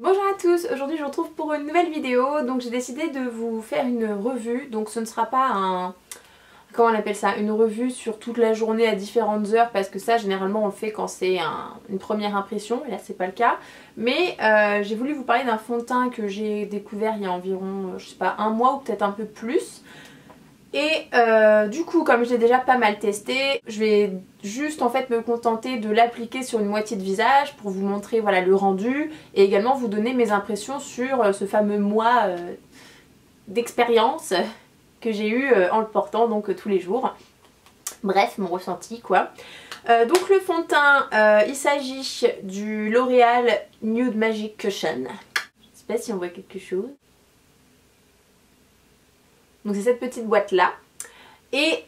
Bonjour à tous, aujourd'hui je vous retrouve pour une nouvelle vidéo. Donc j'ai décidé de vous faire une revue. Donc ce ne sera pas un... comment on appelle ça? Une revue sur toute la journée à différentes heures, parce que ça généralement on le fait quand c'est une première impression, et là c'est pas le cas. Mais j'ai voulu vous parler d'un fond de teint que j'ai découvert il y a environ, je sais pas, un mois ou peut-être un peu plus. Et du coup, comme je l'ai déjà pas mal testé, je vais juste en fait me contenter de l'appliquer sur une moitié de visage pour vous montrer voilà, le rendu et également vous donner mes impressions sur ce fameux mois d'expérience que j'ai eu en le portant donc tous les jours. Bref, mon ressenti quoi. Donc le fond de teint, il s'agit du L'Oréal Nude Magic Cushion. Je sais pas si on voit quelque chose. Donc c'est cette petite boîte là. Et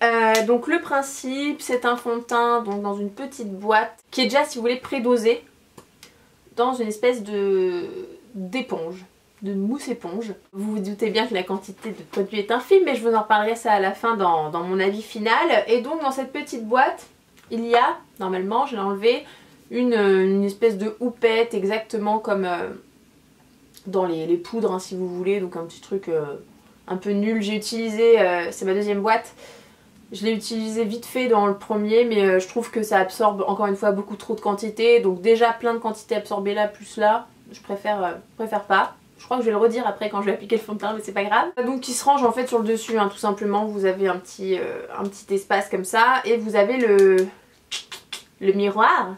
donc le principe, c'est un fond de teint donc dans une petite boîte qui est déjà, si vous voulez, prédosé dans une espèce d'éponge, de mousse éponge. Vous vous doutez bien que la quantité de produit est infime, mais je vous en reparlerai ça à la fin dans mon avis final. Et donc dans cette petite boîte, il y a, normalement, je l'ai enlevé, une espèce de houppette, exactement comme dans les poudres, hein, si vous voulez, donc un petit truc... un peu nul. J'ai utilisé, c'est ma deuxième boîte, je l'ai utilisé vite fait dans le premier, mais je trouve que ça absorbe encore une fois beaucoup trop de quantité, donc déjà plein de quantité absorbée là plus là, je préfère pas. Je crois que je vais le redire après quand je vais appliquer le fond de teint, mais c'est pas grave. Donc qui se range en fait sur le dessus, hein, tout simplement. Vous avez un petit espace comme ça et vous avez le miroir.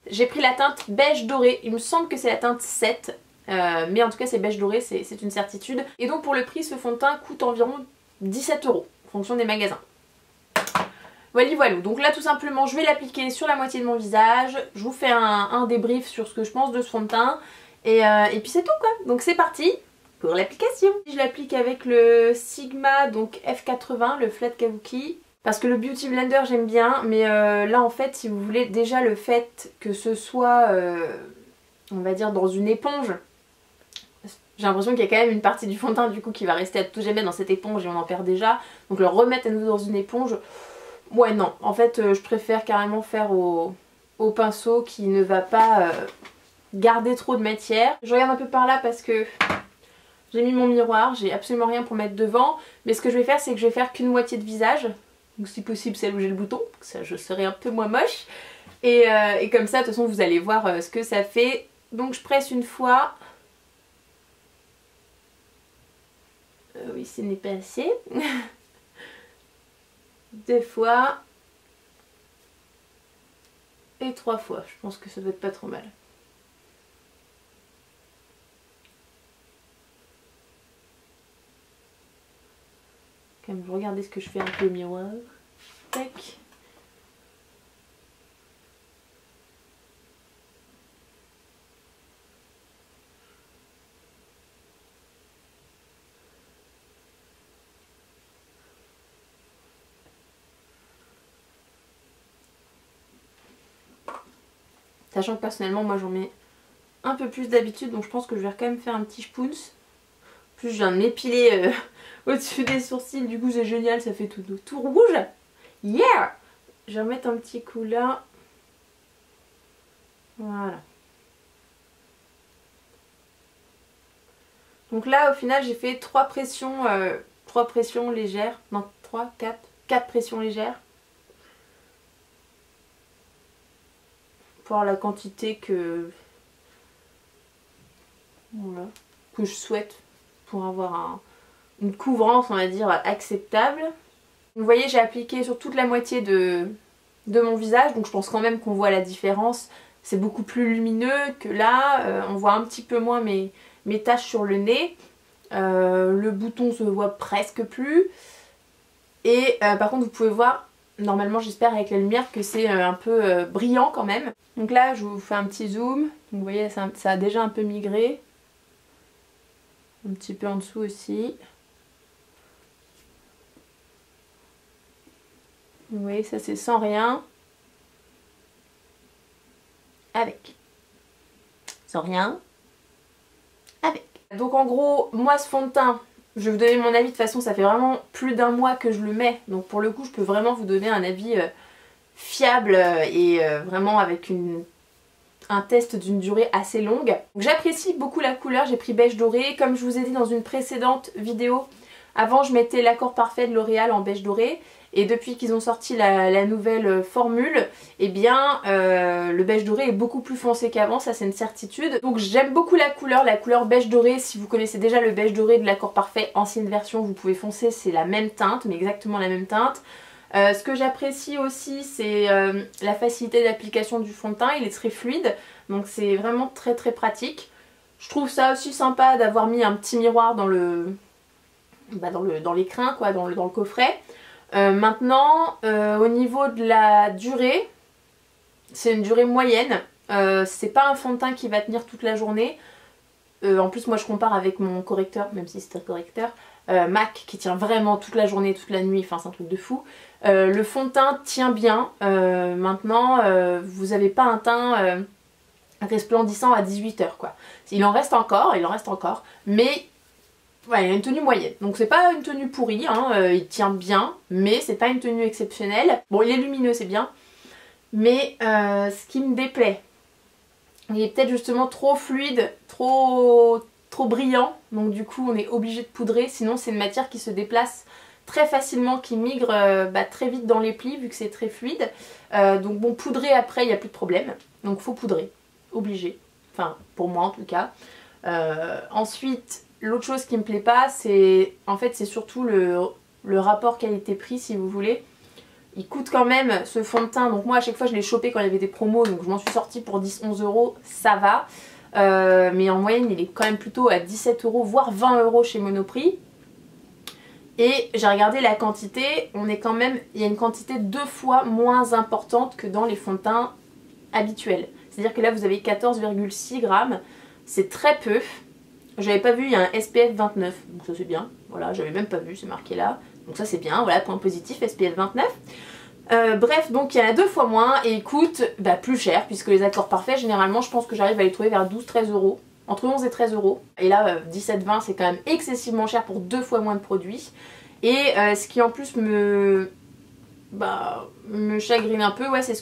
J'ai pris la teinte beige doré, il me semble que c'est la teinte 7. Mais en tout cas c'est beige doré, c'est une certitude. Et donc pour le prix, ce fond de teint coûte environ 17 € en fonction des magasins. Voilà, donc là tout simplement je vais l'appliquer sur la moitié de mon visage. Je vous fais un débrief sur ce que je pense de ce fond de teint. Et puis c'est tout quoi. Donc c'est parti pour l'application. Je l'applique avec le Sigma donc F80, le Flat Kabuki. Parce que le Beauty Blender j'aime bien, mais là en fait si vous voulez, déjà le fait que ce soit on va dire dans une éponge, j'ai l'impression qu'il y a quand même une partie du fond de teint du coup qui va rester à tout jamais dans cette éponge et on en perd déjà. Donc le remettre à nouveau dans une éponge, ouais non. En fait je préfère carrément faire au pinceau qui ne va pas garder trop de matière. Je regarde un peu par là parce que j'ai mis mon miroir, j'ai absolument rien pour mettre devant. Mais ce que je vais faire, c'est que je vais faire qu'une moitié de visage. Donc si possible celle où j'ai le bouton, ça je serai un peu moins moche. Et comme ça de toute façon vous allez voir ce que ça fait. Donc je presse une fois. Oui, ce n'est pas assez. 2 fois. Et 3 fois. Je pense que ça doit être pas trop mal. Quand même, regardez ce que je fais un peu au miroir. Tac. Sachant que personnellement moi j'en mets un peu plus d'habitude, donc je pense que je vais quand même faire un petit spoons. En plus je viens de m'épiler au-dessus des sourcils, du coup c'est génial, ça fait tout rouge. Yeah! Je vais remettre un petit coup là. Voilà. Donc là au final j'ai fait 3 pressions légères. Non 3, 4 pressions légères. Pour la quantité que je souhaite pour avoir une couvrance on va dire acceptable. Vous voyez j'ai appliqué sur toute la moitié de mon visage, donc je pense quand même qu'on voit la différence. C'est beaucoup plus lumineux que là, on voit un petit peu moins mes taches sur le nez. Le bouton se voit presque plus. Et par contre vous pouvez voir, normalement j'espère avec la lumière, que c'est un peu brillant quand même. Donc là je vous fais un petit zoom, donc, vous voyez ça a déjà un peu migré. Un petit peu en dessous aussi. Vous voyez ça c'est sans rien. Avec. Sans rien. Avec. Donc en gros moi ce fond de teint, je vais vous donner mon avis, de toute façon ça fait vraiment plus d'1 mois que je le mets. Donc pour le coup je peux vraiment vous donner un avis fiable et vraiment avec une un test d'une durée assez longue. J'apprécie beaucoup la couleur, j'ai pris beige doré. Comme je vous ai dit dans une précédente vidéo, avant je mettais l'Accord Parfait de L'Oréal en beige doré. Et depuis qu'ils ont sorti la nouvelle formule, eh bien le beige doré est beaucoup plus foncé qu'avant, ça c'est une certitude. Donc j'aime beaucoup la couleur beige doré. Si vous connaissez déjà le beige doré de l'Accord Parfait ancienne version, vous pouvez foncer, c'est la même teinte, mais exactement la même teinte. Ce que j'apprécie aussi, c'est la facilité d'application du fond de teint, il est très fluide, donc c'est vraiment très très pratique. Je trouve ça aussi sympa d'avoir mis un petit miroir dans l'écrin, quoi, dans le coffret. Maintenant, au niveau de la durée, c'est une durée moyenne. C'est pas un fond de teint qui va tenir toute la journée. En plus, moi je compare avec mon correcteur, même si c'est un correcteur, MAC, qui tient vraiment toute la journée, toute la nuit, enfin c'est un truc de fou. Le fond de teint tient bien. Maintenant, vous n'avez pas un teint resplendissant à 18 h quoi. Il en reste encore, mais ouais, il a une tenue moyenne. Donc c'est pas une tenue pourrie, hein, il tient bien, mais c'est pas une tenue exceptionnelle. Bon, il est lumineux, c'est bien, mais ce qui me déplaît, il est peut-être justement trop fluide, trop brillant, donc du coup on est obligé de poudrer, sinon c'est une matière qui se déplace très facilement, qui migre très vite dans les plis vu que c'est très fluide. Donc bon, poudrer après, il n'y a plus de problème, donc faut poudrer, obligé, enfin pour moi en tout cas. Ensuite, l'autre chose qui me plaît pas, c'est en fait c'est surtout le rapport qualité-prix si vous voulez. Il coûte quand même ce fond de teint, donc moi à chaque fois je l'ai chopé quand il y avait des promos, donc je m'en suis sortie pour 10-11 €, ça va. Mais en moyenne il est quand même plutôt à 17 € voire 20 € chez Monoprix. Et j'ai regardé la quantité, il y a une quantité 2 fois moins importante que dans les fonds de teint habituels. C'est-à-dire que là vous avez 14,6 grammes, c'est très peu. J'avais pas vu, il y a un SPF 29, donc ça c'est bien. Voilà, j'avais même pas vu, c'est marqué là. Donc ça c'est bien, voilà, point positif, SPF 29. Bref, donc il y en a 2 fois moins et ils coûtent plus cher, puisque les Accords Parfaits, généralement je pense que j'arrive à les trouver vers 12-13 €. Entre 11 et 13 €. Et là, 17-20 c'est quand même excessivement cher pour 2 fois moins de produits. Et ce qui en plus me chagrine un peu, ouais, c'est ce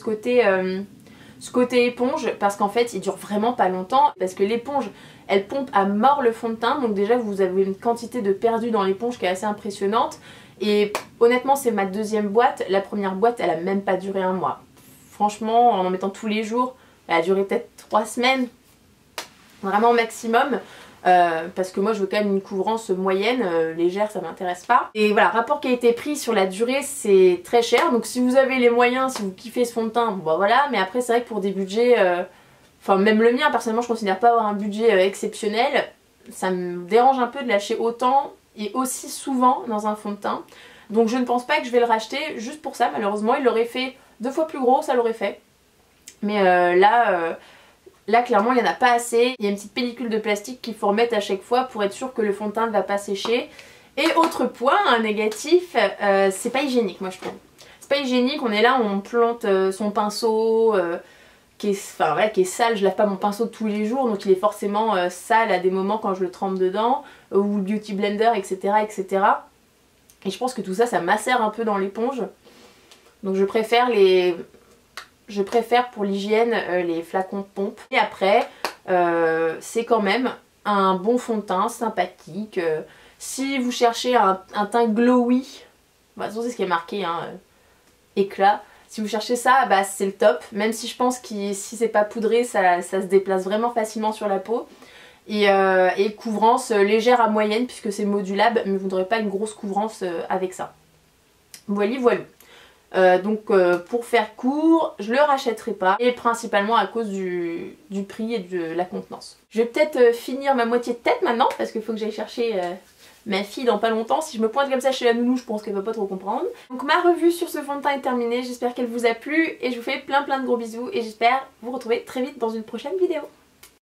côté éponge, parce qu'en fait il dure vraiment pas longtemps, parce que l'éponge elle pompe à mort le fond de teint, donc déjà vous avez une quantité de perdu dans l'éponge qui est assez impressionnante. Et honnêtement c'est ma deuxième boîte, la première boîte elle a même pas duré un mois. Franchement en mettant tous les jours, elle a duré peut-être 3 semaines, vraiment maximum. Parce que moi je veux quand même une couvrance moyenne, légère ça m'intéresse pas. Et voilà, rapport qualité-prix sur la durée c'est très cher, donc si vous avez les moyens, si vous kiffez ce fond de teint, bon bah voilà, mais après c'est vrai que pour des budgets, enfin même le mien personnellement je considère pas avoir un budget exceptionnel, ça me dérange un peu de lâcher autant et aussi souvent dans un fond de teint. Donc je ne pense pas que je vais le racheter juste pour ça, malheureusement il l'aurait fait 2 fois plus gros, ça l'aurait fait. Mais là clairement il n'y en a pas assez, il y a une petite pellicule de plastique qu'il faut remettre à chaque fois pour être sûr que le fond de teint ne va pas sécher. Et autre point, un négatif, c'est pas hygiénique moi je trouve. C'est pas hygiénique, on est là, on plante son pinceau qui est sale, je lave pas mon pinceau tous les jours donc il est forcément sale à des moments quand je le trempe dedans, ou le beauty blender etc. etc. Et je pense que tout ça, ça macère un peu dans l'éponge. Donc je préfère pour l'hygiène les flacons de pompe. Et après, c'est quand même un bon fond de teint, sympathique. Si vous cherchez un teint glowy, bah, c'est ce qui est marqué, hein, éclat. Si vous cherchez ça, bah, c'est le top. Même si je pense que si c'est pas poudré, ça se déplace vraiment facilement sur la peau. Et couvrance légère à moyenne puisque c'est modulable, mais vous n'aurez pas une grosse couvrance avec ça. Voilà, voilà. Donc pour faire court, je le rachèterai pas, et principalement à cause du prix et de la contenance. Je vais peut-être finir ma moitié de tête maintenant parce qu'il faut que j'aille chercher ma fille dans pas longtemps. Si je me pointe comme ça chez la nounou, je pense qu'elle va pas trop comprendre. Donc ma revue sur ce fond de teint est terminée, j'espère qu'elle vous a plu et je vous fais plein de gros bisous et j'espère vous retrouver très vite dans une prochaine vidéo.